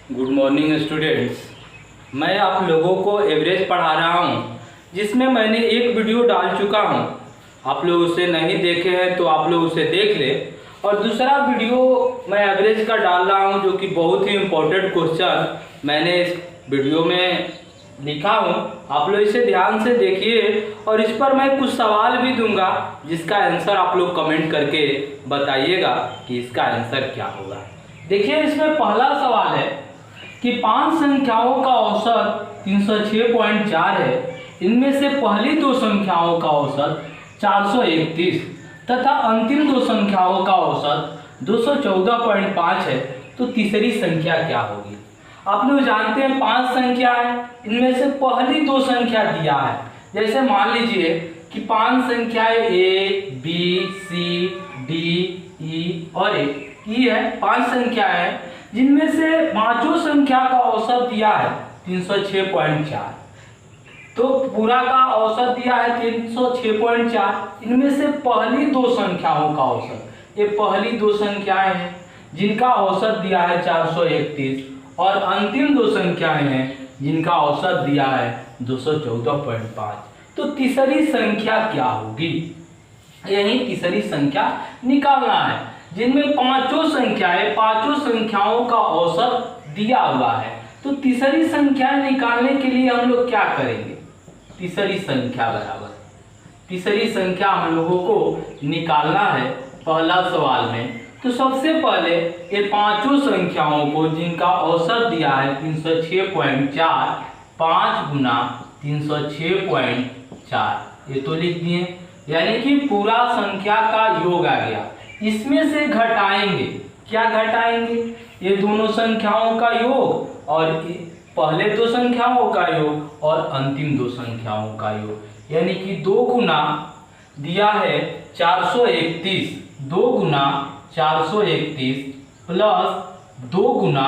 Good morning students. मैं आप लोगों को एवरेज पढ़ा रहा हूं, जिसमें मैंने एक वीडियो डाल चुका हूं। आप लोग उसे नहीं देखे हैं तो आप लोग उसे देख ले। और दूसरा वीडियो मैं एवरेज का डाल रहा हूं, जो कि बहुत ही इम्पोर्टेंट क्वेश्चन मैंने इस वीडियो में लिखा हूं। आप लोग इसे ध्यान से देखिए और इस पर मैं कुछ सवाल भी दूंगा, जिसका आंसर आप लोग कमेंट करके बताइएगा कि इसका आंसर क्या होगा। देखिए, इसमें पहला सवाल है कि 5 संख्याओं का औसत 306.4 है। इनमें से पहली दो संख्याओं का औसत 431 तथा अंतिम दो संख्याओं का औसत 214.5 है। तो तीसरी संख्या क्या होगी? आप लोग जानते हैं 5 संख्या है, इनमें से पहली दो संख्या दिया है। जैसे मान लीजिए कि 5 संख्याएं A, B, C, D, E और E है। 5 संख्याएं जिनमें से पांचों संख्या का औसत दिया है 306.4। तो पूरा का औसत दिया है 306.4। इनमें से पहली दो संख्याओं का औसत, ये पहली दो संख्याएं हैं जिनका औसत दिया है 431, और अंतिम दो संख्याएं हैं जिनका औसत दिया है 214.5। तो तीसरी संख्या क्या होगी? यही तीसरी संख्या निकालना है, जिनमें पांचों संख्याओं का औसत दिया हुआ है। तो तीसरी संख्या निकालने के लिए हम लोग क्या करेंगे? तीसरी संख्या हम लोगों को निकालना है पहला सवाल में। तो सबसे पहले ये पांचों संख्याओं को जिनका औसत दिया है 306.4, 5 गुना 306.4 ये तो लिख दिए, यानी कि पूरा संख्या का योग आ गया। इसमें से घटाएंगे, क्या घटाएंगे? ये दोनों संख्याओं का योग और पहले दो संख्याओं का योग और अंतिम दो संख्याओं का योग, यानी कि 2 गुना दिया है 431, 2 गुना 431 प्लस 2 गुना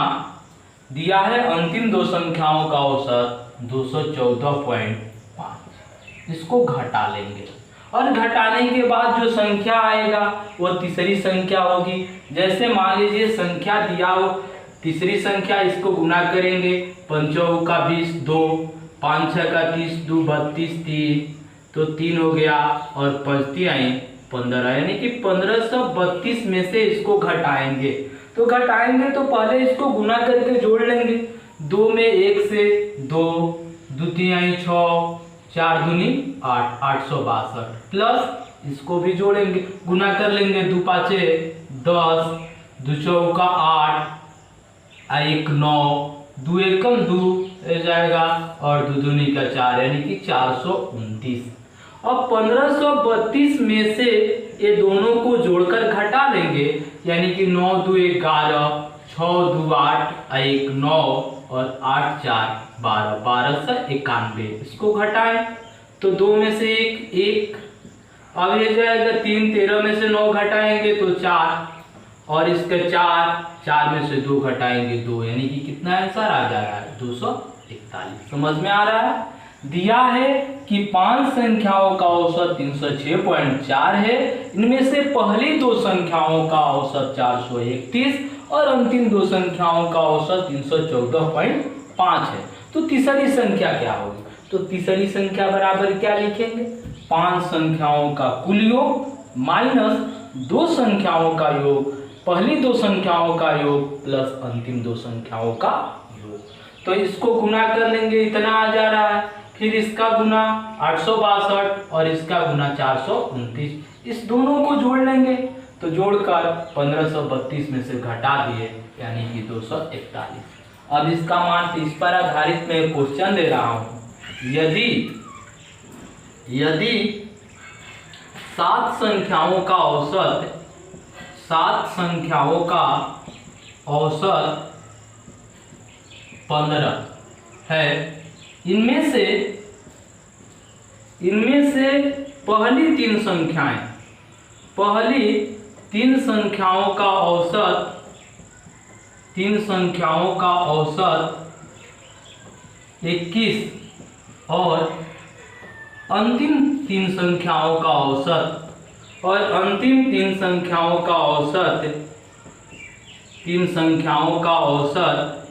दिया है अंतिम दो संख्याओं का औसत 214.5। इसको घटा लेंगे और घटाने के बाद जो संख्या आएगा वो तीसरी संख्या होगी। जैसे मान लीजिए संख्या दिया हो, तीसरी संख्या, इसको गुना करेंगे। 5 का 20, 2, 5 6 का 30, 2 32, 3 तो 3 हो गया और 5 आई 15, यानी कि 1532 में से इसको घटाएंगे। तो घटाएंगे तो पहले इसको गुना करके जोड़ लेंगे। 2 में 1 से 2, 2 3 आई 6, 4 दूनी 8, 862 प्लस इसको भी जोड़ेंगे, गुना कर लेंगे। 2 5 10, 2 चौका 8, 1 9, 2 एकम 2 हो जाएगा और 2 दूनी का 4, यानी कि 429। अब 1532 में से ये दोनों को जोड़कर घटा लेंगे, यानी कि 9 2 11, 6 2 8, 1 9 और 8 4 12, 1291। इसको घटाएं तो 2 में से 1 1, अब ये जाएगा 3, 13 में से 9 घटाएंगे तो 4, और इसका 4 में से 2 घटाएंगे 2, यानी कि कितना आंसर आ जा रहा है? 241। समझ में आ रहा है? दिया है कि 5 संख्याओं का औसत 306.4 है। इनमें से पहली दो संख्याओं का औसत 431 और अंतिम दो संख्याओं का औसत 314.5 है। तो तीसरी संख्या क्या होगी? तो तीसरी संख्या बराबर क्या लिखेंगे? 5 संख्याओं का कुल योग माइनस 2 संख्याओं का योग, पहली दो संख्याओं का योग प्लस अंतिम दो संख्याओं का योग। तो इसको गुना कर लेंगे, इतना आ जा रहा है। फिर इसका गुना 862 और इसका गुना 429, इस दोनों को जोड़ लेंगे। तो जोड़कर 1532 में से घटा दिए, यानी कि 241। अब इसका मान, इस पर आधारित मैं क्वेश्चन दे रहा हूं। यदि 7 संख्याओं का औसत 15 है, इनमें से पहली 3 संख्याओं का औसत 21 और अंतिम 3 संख्याओं का औसत 3 संख्याओं का औसत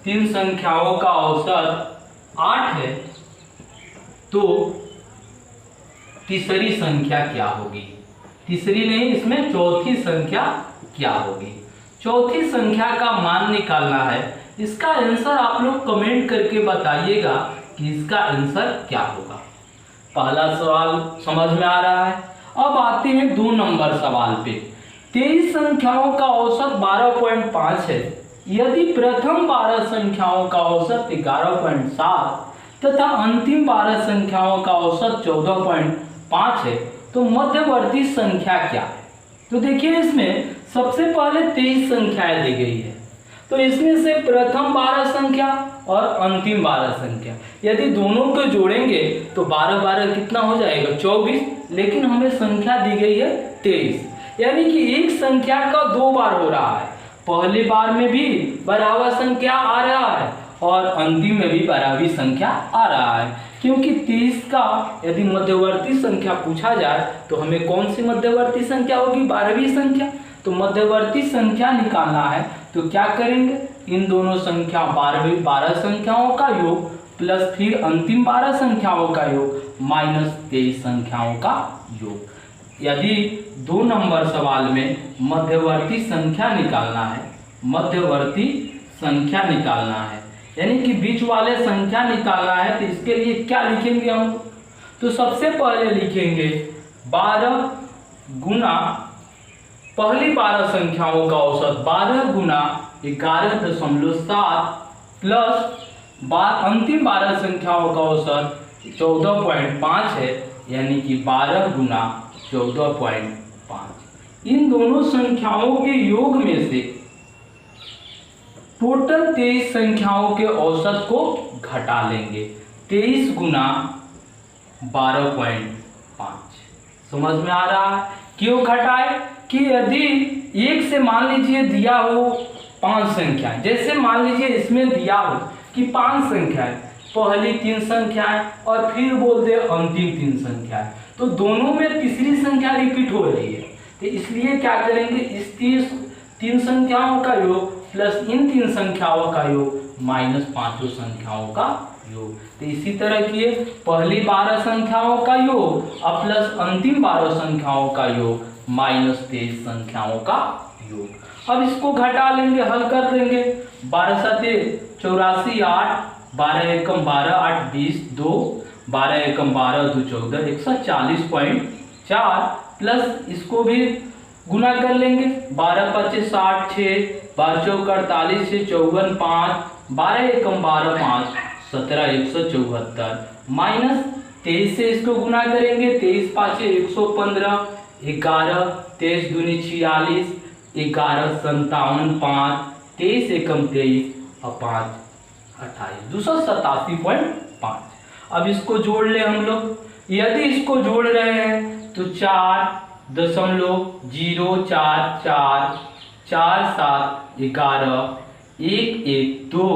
तीन संख्याओं का औसत 8 है तो तीसरी संख्या क्या होगी? तीसरी नहीं, इसमें चौथी संख्या क्या होगी? चौथी संख्या का मान निकालना है। इसका आंसर आप लोग कमेंट करके बताइएगा कि इसका आंसर क्या होगा। पहला सवाल समझ में आ रहा है। अब आते हैं 2 नंबर सवाल पे। 23 संख्याओं का औसत 12.5 है। यदि प्रथम 12 संख्याओं का औसत 11.7 तथा अंतिम 12 संख्याओं का औसत 14.5 है तो मध्यवर्ती संख्या क्या है? तो देखिए इसमें सबसे पहले 23 संख्याएं दी गई है, तो इसमें से प्रथम 12 संख्या और अंतिम 12 संख्या यदि दोनों को जोड़ेंगे तो 12 12 कितना हो जाएगा? 24। लेकिन हमें संख्या दी गई है 23, यानी कि एक संख्या का 2 बार हो रहा है। पहले बार में भी बराबर संख्या आ रहा है और अंतिम में भी बराबरी संख्या आ रहा है, क्योंकि 23 का यदि मध्यवर्ती संख्या पूछा जाए तो हमें कौन सी मध्यवर्ती संख्या होगी? 12वीं संख्या। तो मध्यवर्ती संख्या निकालना है तो क्या करेंगे? इन दोनों संख्या 12 संख्याओं का योग प्लस फिर अंतिम 12 संख्याओं का योग माइनस 23 संख्याओं का योग। यदि 2 नंबर सवाल में मध्यवर्ती संख्या निकालना है, मध्यवर्ती संख्या निकालना है यानी कि बीच वाले संख्या निकालना है, तो इसके लिए क्या लिखेंगे हम? तो सबसे पहले लिखेंगे 12 गुना पहली 12 संख्याओं का औसत 12 गुना 11.7 प्लस अंतिम 12 संख्याओं का औसत 14.5 है, यानी कि 12 गुना 14.5। इन दोनों संख्याओं के योग में से टोटल 23 संख्याओं के औसत को घटा लेंगे। 23 गुना 12.5। समझ में आ रहा है? क्यों घटाए? कि यदि एक से मान लीजिए दिया हो 5 संख्या, जैसे मान लीजिए इसमें दिया हो कि 5 संख्याएं, पहली 3 संख्याएं और फिर बोल दे अंतिम 3 संख्याएं, तो दोनों में तीसरी संख्या रिपीट हो रही है। तो इसलिए क्या करेंगे? इस 3 संख्याओं का योग प्लस इन 3 संख्याओं का योग माइनस 5 संख्याओं का योग। तो इसी तरह किए पहली 12 संख्याओं का योग और प्लस अंतिम 12 संख्याओं का योग माइनस 23 संख्याओं का योग। अब इसको घटा लेंगे, हल कर देंगे। 12 7 84 8, 12 एकम 12 8 20 2, 12 एकम 12 2 14 140.4 प्लस इसको भी गुना कर लेंगे। 12 25 60 6, 12 चौक 48 6 54 5, 12 एकम 12 5 17 174 माइनस 23 से इसको गुना करेंगे। 23 5 115, 11 23 दूनी 46, 11 57 5, 23 एकम 23 और 5 28 287.5। अब इसको जोड़ ले हम लोग। यदि इसको जोड़ रहे हैं तो 4.044 4 7 11 1 1 2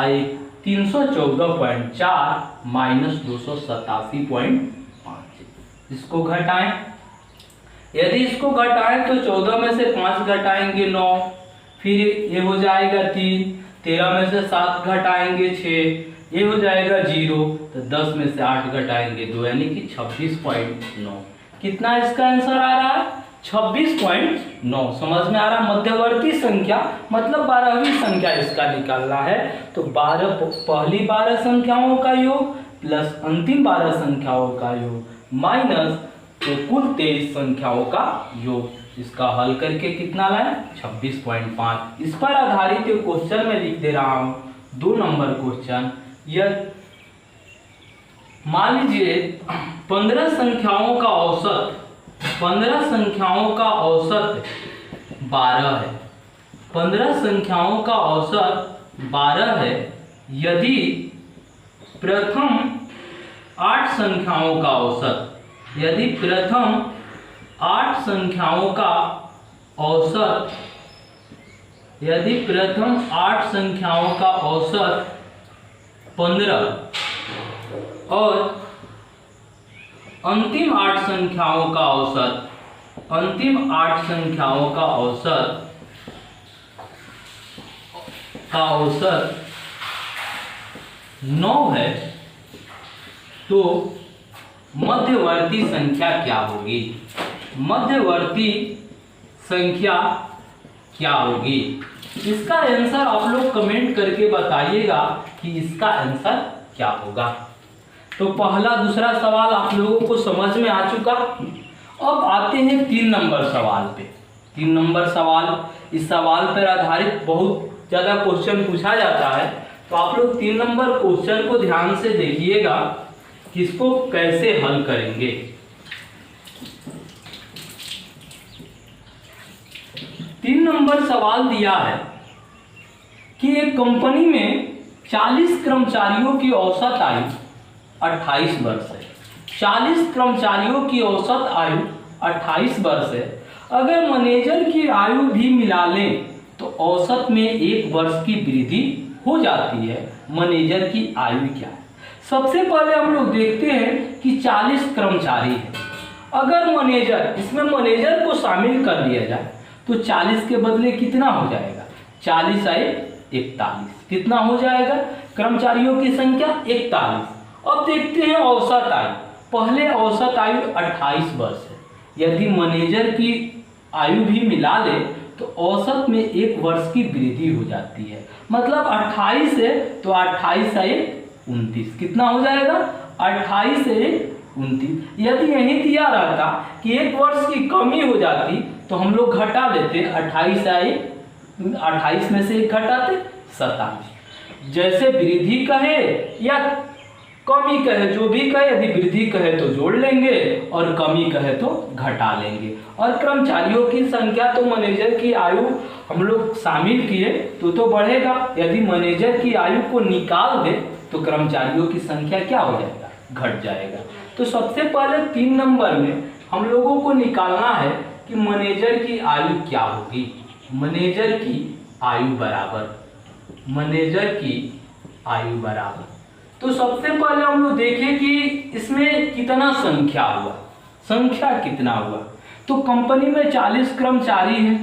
1 314.4 माइनस 287.5। इसको घटाएं। यदि इसको घटाएं तो 14 में से 5 घटाएंगे 9, फिर ये हो जाएगा 3, 13 में से 7 घटाएंगे 6, ये हो जाएगा 0, तो 10 में से 8 घटाएंगे 2, यानी कि 26.9। कितना इसका आंसर आ रहा है? 26.9। समझ में आ रहा? मध्यवर्ती संख्या मतलब 12वीं संख्या इसका निकालना है। तो 12 पहली 12 संख्याओं का योग प्लस अंतिम 12 संख्याओं का योग माइनस तो कुल 23 संख्याओं का योग। इसका हल करके कितना लाए? 26.5। इस पर आधारित एक क्वेश्चन में लिख दे रहा हूं, 2 नंबर क्वेश्चन। यह मान लीजिए 15 संख्याओं का औसत 12 है। 15 संख्याओं का औसत 12 है। यदि प्रथम 8 संख्याओं का औसत यदि प्रथम 8 संख्याओं का औसत 15 और अंतिम 8 संख्याओं का औसत 9 है तो मध्यवर्ती संख्या क्या होगी? मध्यवर्ती संख्या क्या होगी? इसका आंसर आप लोग कमेंट करके बताइएगा कि इसका आंसर क्या होगा। तो पहला दूसरा सवाल आप लोगों को समझ में आ चुका। अब आते हैं 3 नंबर सवाल पे। 3 नंबर सवाल, इस सवाल पर आधारित बहुत ज़्यादा क्वेश्चन पूछा जाता है, तो आप लोग 3 नंबर क्वेश्चन को ध्यान से देखिएगा कि इसको कैसे हल करेंगे। 3 नंबर सवाल दिया है कि एक कंपनी में 40 कर्मचारियों की औसत आयु 28 वर्ष है। 40 कर्मचारियों की औसत आयु 28 वर्ष है। अगर मैनेजर की आयु भी मिला लें तो औसत में 1 वर्ष की वृद्धि हो जाती है। मैनेजर की आयु क्या है? सबसे पहले हम लोग देखते हैं कि 40 कर्मचारी है। अगर मैनेजर, इसमें मैनेजर को शामिल कर लिया जाए तो 40 के बदले कितना हो जाएगा? 40 आए 41। कितना हो जाएगा? कर्मचारियों की संख्या 41। अब देखते हैं औसत आयु। पहले औसत आयु 28 वर्ष है। यदि मैनेजर की आयु भी मिला ले तो औसत में 1 वर्ष की वृद्धि हो जाती है। मतलब 28 है तो 28 आए 29। कितना हो जाएगा? 28 से 29। यदि यही दिया रहता कि 1 वर्ष की कमी हो जाती तो हम लोग घटा लेते। 28 आए 28 में से 1 घटाते 27। जैसे वृद्धि कहे या कमी कहे, जो भी कहे, यदि वृद्धि कहे तो जोड़ लेंगे और कमी कहे तो घटा लेंगे। और कर्मचारियों की संख्या तो मैनेजर की आयु हम लोग शामिल किए तो बढ़ेगा। यदि मैनेजर की आयु को निकाल दे तो कर्मचारियों की संख्या क्या हो जाएगा? घट जाएगा। तो सबसे पहले 3 नंबर में हम लोगों को निकालना है कि मैनेजर की आयु क्या होगी। मैनेजर की आयु बराबर तो सबसे पहले हम लोग देखें कि इसमें कितना संख्या हुआ। संख्या कितना हुआ? तो कंपनी में 40 कर्मचारी हैं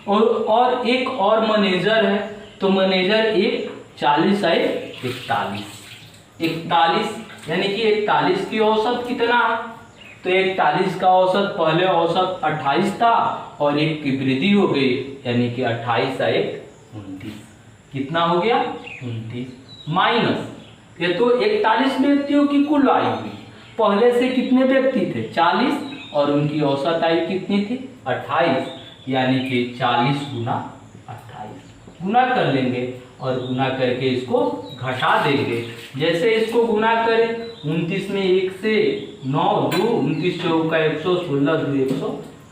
और एक और मैनेजर है। तो मैनेजर 1 40 आए 41 यानी कि 41 की औसत कितना है? तो 41 का औसत, पहले औसत 28 था और 1 की वृद्धि हो गई यानी कि 28 आए 29। कितना हो गया? 29 माइनस ये तो 41 व्यक्तियों की कुल आयु हुई। पहले से कितने व्यक्ति थे? 40 और उनकी औसत आयु कितनी थी? 28 यानी कि 40 गुना 28 गुना कर लेंगे और गुना करके इसको घटा देंगे। जैसे इसको गुना करें 29 में 1 से 9 2 29 चौका 116 2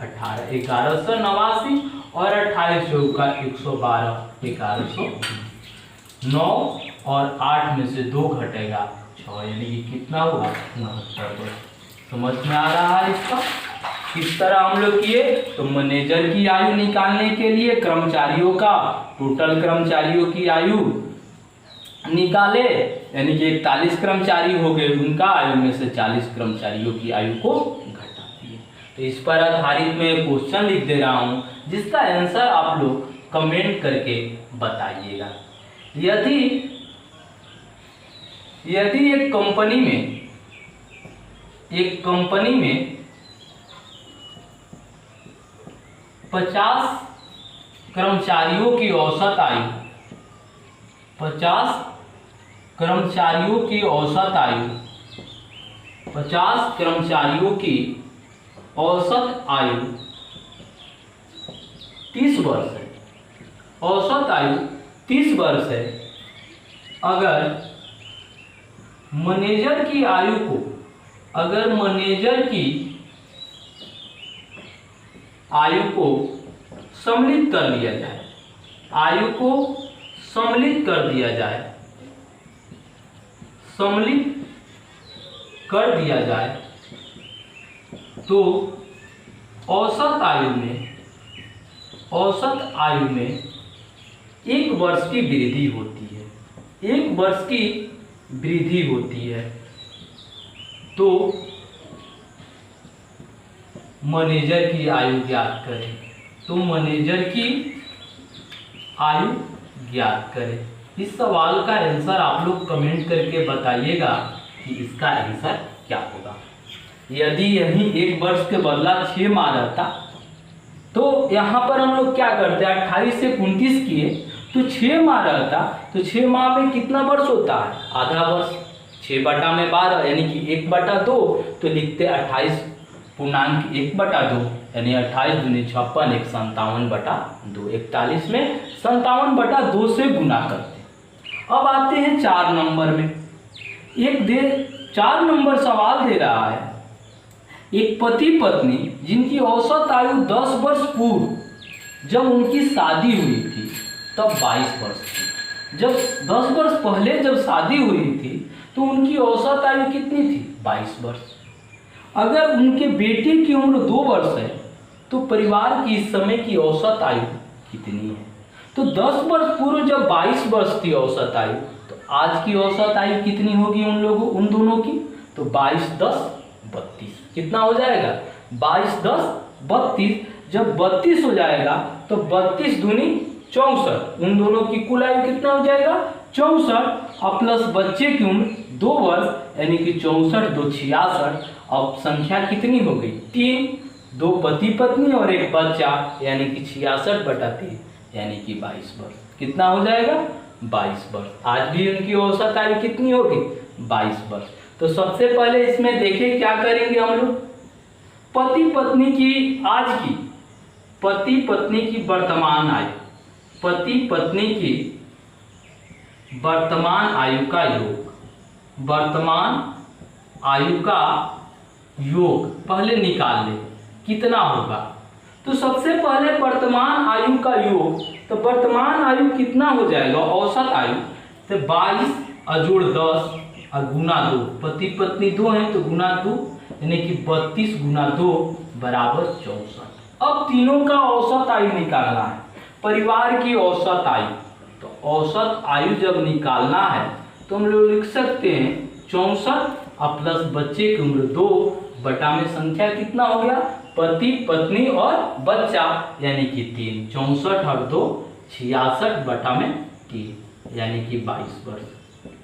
118 1189 और 28 चौका 112 1100। 9 और 8 में से 2 घटेगा 6 यानी कि कितना हुआ? 69। समझ में आ रहा है इसका? किस तरह हम लोग किए? तो मैनेजर की आयु निकालने के लिए कर्मचारियों का, टोटल कर्मचारियों की आयु निकाले यानी कि 41 कर्मचारी हो गए, उनका आयु में से 40 कर्मचारियों की आयु को घटा दिए। तो इस पर आधारित मैं क्वेश्चन लिख दे रहा हूँ जिसका आंसर आप लोग कमेंट करके बताइएगा। यदि एक कंपनी में 50 कर्मचारियों की औसत आयु 50 कर्मचारियों की औसत आयु 50 कर्मचारियों की औसत आयु 30 वर्ष है। औसत आयु 30 वर्ष है। अगर मैनेजर की आयु को, अगर मैनेजर की आयु को सम्मिलित कर लिया जाए, आयु को सम्मिलित कर दिया जाए, सम्मिलित कर दिया जाए तो औसत आयु में 1 वर्ष की वृद्धि होती है। 1 वर्ष की वृद्धि होती है। तो मैनेजर की आयु ज्ञात करें। तो मैनेजर की आयु ज्ञात करें। इस सवाल का आंसर आप लोग कमेंट करके बताइएगा कि इसका आंसर क्या होगा। यदि यही 1 वर्ष के बदला 6 माह रहता तो यहाँ पर हम लोग क्या करते हैं, 28 से 29 किए तो 6 माह रहता, तो 6 माह में कितना वर्ष होता है, आधा वर्ष। 6/12 यानी कि 1/2, तो लिखते 28.1/2 यानी 28 दूनी 56, 1 57/2, 41 में 57/2 से गुना करते। अब आते हैं 4 नंबर में। 4 नंबर सवाल दे रहा है, एक पति पत्नी जिनकी औसत आयु 10 वर्ष पूर्व जब उनकी शादी हुई थी तब 22 वर्ष थी। जब 10 वर्ष पहले जब शादी हुई थी तो उनकी औसत आयु कितनी थी, 22 वर्ष। अगर उनके बेटे की उम्र 2 वर्ष है तो परिवार की इस समय की औसत आयु कितनी है। तो 10 वर्ष पूर्व जब 22 वर्ष थी औसत आयु, तो आज की औसत आयु कितनी होगी उन दोनों की, तो 22 10 32। कितना हो जाएगा, 22 10 32। जब 32 हो जाएगा तो 32 दूनी 64, उन दोनों की कुल आयु कितना हो जाएगा, 64 और प्लस बच्चे की उम्र 2 वर्ष यानी कि 64 2 66। अब संख्या कितनी हो गई, 3, 2 पति पत्नी और 1 बच्चा यानी कि 66/3 यानी कि 22 वर्ष। कितना हो जाएगा, 22 वर्ष। आज भी उनकी औसत आयु कितनी होगी, 22 वर्ष। तो सबसे पहले इसमें देखिए क्या करेंगे हम लोग, पति पत्नी की आज की, पति पत्नी की वर्तमान आयु, पति पत्नी की वर्तमान आयु का योग, वर्तमान आयु का योग पहले निकाल ले कितना होगा। तो सबसे पहले वर्तमान आयु का योग, तो वर्तमान आयु कितना हो जाएगा, औसत आयु, तो 22 अजोड़ 10 और गुना 2, पति पत्नी 2 हैं तो गुना 2 यानी कि 32 गुना 2 बराबर 64। अब तीनों का औसत आयु निकालना है, परिवार की औसत आयु। तो औसत आयु जब निकालना है तो हम लोग लिख सकते हैं 64 और प्लस बच्चे की उम्र 2 बटा में संख्या कितना हो गया, पति पत्नी और बच्चा यानी कि 3, 64 और 2 66/3 यानी कि 22 वर्ष।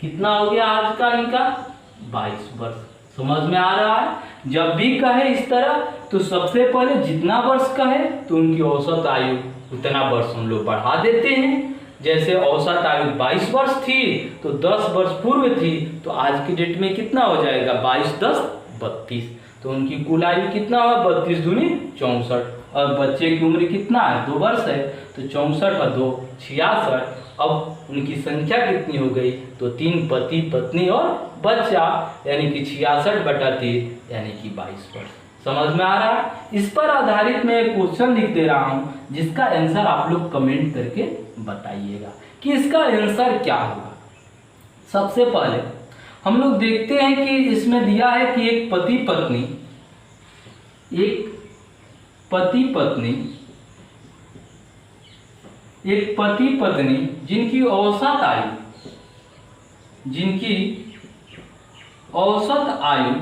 कितना हो गया आज का इनका, 22 वर्ष। समझ में आ रहा है। जब भी कहे इस तरह तो सबसे पहले जितना वर्ष कहे तो उनकी औसत आयु उतना वर्ष हम लोग बढ़ा देते हैं। जैसे औसत आयु 22 वर्ष थी तो 10 वर्ष पूर्व थी, तो आज की डेट में कितना हो जाएगा, 22 10 32। तो उनकी कुल आयु कितना हुआ, 32 दूनी 64 और बच्चे की उम्र कितना है, 2 वर्ष है, तो 64 और 2 66। अब उनकी संख्या कितनी हो गई, तो 3 पति पत्नी और बच्चा यानी कि 66/3 यानी कि 22 वर्ष। समझ में आ रहा है। इस पर आधारित मैं एक क्वेश्चन लिख दे रहा हूं जिसका आंसर आप लोग कमेंट करके बताइएगा कि इसका आंसर क्या होगा। सबसे पहले हम लोग देखते हैं कि इसमें दिया है कि एक पति पत्नी जिनकी औसत आयु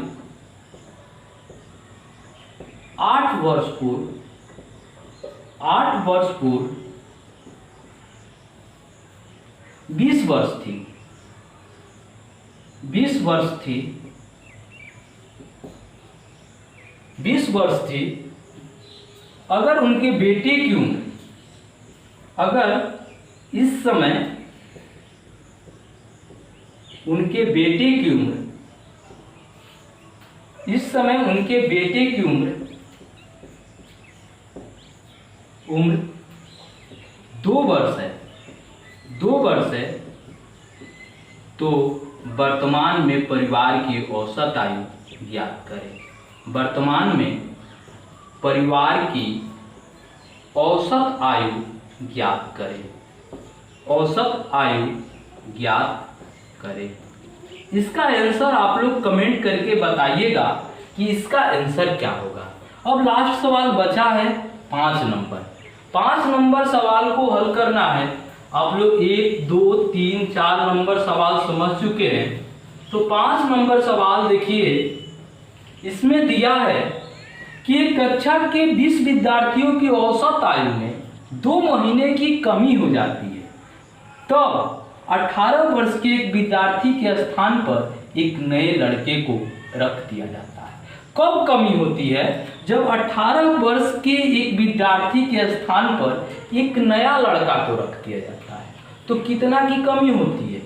8 वर्ष पूर्व 20 वर्ष थी, 20 वर्ष थी। अगर उनके बेटे की उम्र, अगर इस समय उनके बेटे की उम्र 2 वर्ष है तो वर्तमान में परिवार की औसत आयु ज्ञात करें। वर्तमान में परिवार की औसत आयु ज्ञात करें। इसका आंसर आप लोग कमेंट करके बताइएगा कि इसका आंसर क्या होगा। अब लास्ट सवाल बचा है 5 नंबर। 5 नंबर सवाल को हल करना है। आप लोग 1 2 3 4 नंबर सवाल समझ चुके हैं, तो 5 नंबर सवाल देखिए। इसमें दिया है कि एक कक्षा के 20 विद्यार्थियों की औसत आयु में 2 महीने की कमी हो जाती है, तो 18 वर्ष के एक विद्यार्थी के स्थान पर एक नए लड़के को रख दिया जाता है। कब कमी होती है? जब 18 वर्ष के एक विद्यार्थी के स्थान पर एक नया लड़का को रख दिया जाता है। तो कितना की कमी होती है?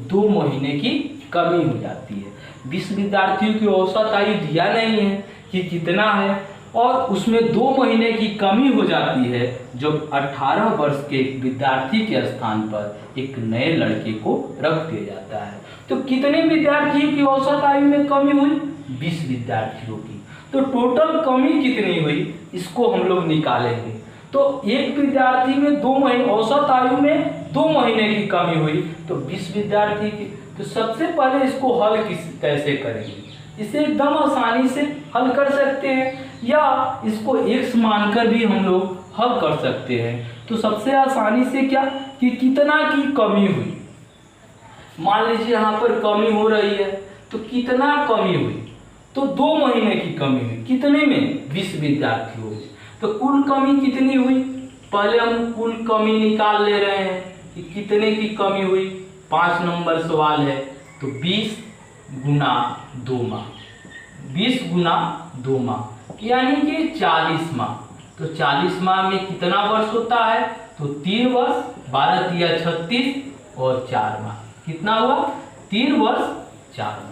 2 महीने की कमी हो जाती है। 20 विद्यार्थियों की औसत आयु दिया नहीं है कि कितना है, और उसमें 2 महीने की कमी हो जाती है जब 18 वर्ष के विद्यार्थी के स्थान पर एक नए लड़के को रख दिया जाता है। तो कितने विद्यार्थियों की औसत आयु में कमी हुई? 20 विद्यार्थियों की। तो टोटल कमी कितनी हुई, इसको हम लोग निकालेंगे। तो एक विद्यार्थी में 2 महीने, औसत आयु में 2 महीने की कमी हुई, तो 20 विद्यार्थी की। तो सबसे पहले इसको हल कैसे करेंगे? इसे एकदम आसानी से हल कर सकते हैं, या इसको x मानकर भी हम लोग हल कर सकते हैं। तो सबसे आसानी से क्या कि कितना की कमी हुई, मान लीजिए यहाँ पर कमी हो रही है, तो कितना कमी हुई? तो 2 महीने की कमी हुई। कितने में? 20 विद्यार्थियों में। तो कुल कमी कितनी हुई? पहले हम कुल कमी निकाल ले रहे हैं कि कितने की कमी हुई। 5 नंबर सवाल है, तो 20 गुना 2 माह, 20 गुना 2 माह यानी कि 40 माह। तो 40 माह में कितना वर्ष होता है? तो 3 वर्ष, 12 तिया 36 और 4 माह। कितना हुआ? 3 वर्ष 4 माह।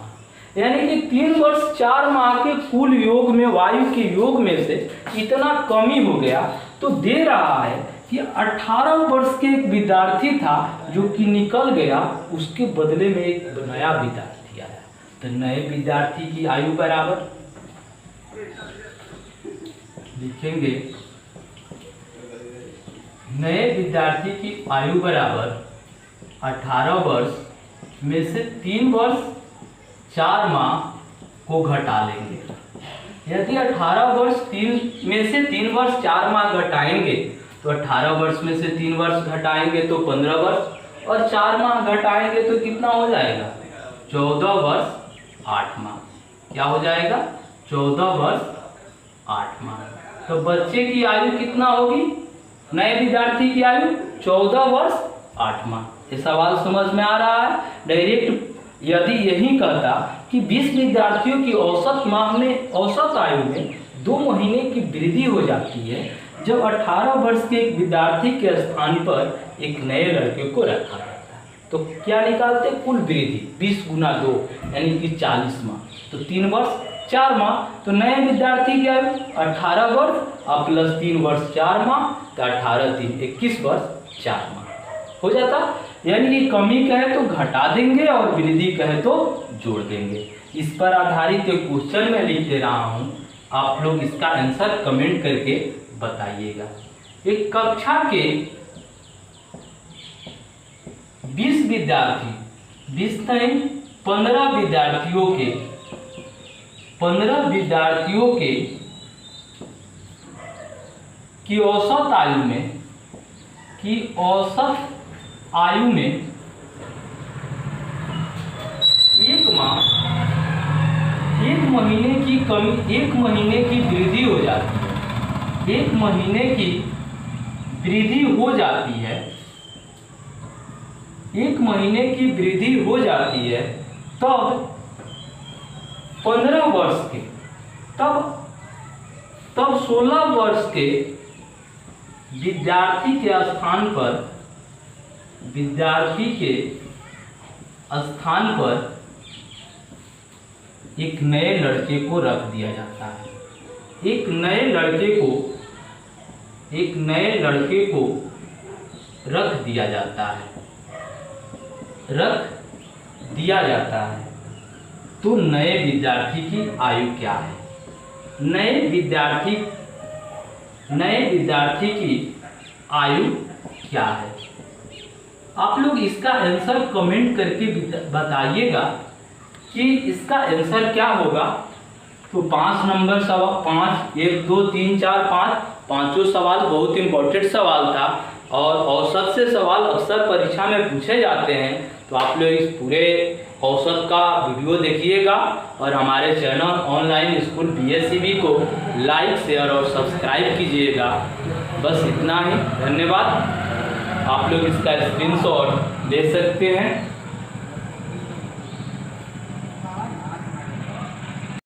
यानी कि 3 वर्ष 4 माह के कुल योग में, वायु के योग में से इतना कमी हो गया। तो दे रहा है कि 18 वर्ष के एक विद्यार्थी था जो कि निकल गया, उसके बदले में एक नया विद्यार्थी आया। तो नए विद्यार्थी की आयु बराबर लिखेंगे, नए विद्यार्थी की आयु बराबर 18 वर्ष में से 3 वर्ष 4 माह को घटा लेंगे। यदि 18 वर्ष 3 में से 3 वर्ष 4 माह घटाएंगे, तो 18 वर्ष में से 3 वर्ष घटाएंगे तो 15 वर्ष, और 4 माह घटाएंगे तो कितना हो जाएगा? 14 वर्ष 8 माह। क्या हो जाएगा? 14 वर्ष 8 माह। तो बच्चे की आयु कितना होगी? नए विद्यार्थी की आयु 14 वर्ष 8 माह। ये सवाल समझ में आ रहा है? डायरेक्ट यदि यही कहता कि 20 विद्यार्थियों की औसत माह में, औसत आयु में 2 महीने की वृद्धि हो जाती है जब 18 वर्ष के एक विद्यार्थी के स्थान पर एक नए लड़के को रखा जाता है। तो क्या निकालते? कुल वृद्धि 20 गुना 2 यानी कि 40 माह। तो 3 वर्ष 4 माह। तो नए विद्यार्थी की आयु 18 वर्ष और प्लस 3 वर्ष 4 माह, तो 18 3 21 वर्ष 4 माह हो जाता। यानी कि कमी कहे तो घटा देंगे और वृद्धि कहे तो जोड़ देंगे। इस पर आधारित एक क्वेश्चन मैं लिख दे रहा हूँ, आप लोग इसका आंसर कमेंट करके बताइएगा। एक कक्षा के 20 विद्यार्थी, 20 नहीं 15 विद्यार्थियों के 15 विद्यार्थियों के की औसत आयु में, की औसत आयु में 1 माह, 1 महीने की कमी, 1 महीने की वृद्धि हो जाती है। 1 महीने की वृद्धि हो जाती है, 1 महीने की वृद्धि हो जाती है, तब 15 वर्ष के, तब 16 वर्ष के विद्यार्थी के स्थान पर, विद्यार्थी के स्थान पर एक नए लड़के को रख दिया जाता है। एक नए लड़के को रख दिया जाता है, रख दिया जाता है। तो नए विद्यार्थी की आयु क्या है? नए विद्यार्थी की आयु क्या है? आप लोग इसका आंसर कमेंट करके बताइएगा कि इसका आंसर क्या होगा। तो 5 नंबर सवाल, 5 1 2 3 4 5 पांचों सवाल बहुत इंपॉर्टेंट सवाल था और औसत से सवाल अक्सर परीक्षा में पूछे जाते हैं। तो आप लोग इस पूरे औसत का वीडियो देखिएगा और हमारे चैनल ऑनलाइन स्कूल BSCB को लाइक शेयर और सब्सक्राइब कीजिएगा। बस इतना ही, धन्यवाद। आप लोग इसका स्क्रीनशॉट ले सकते हैं।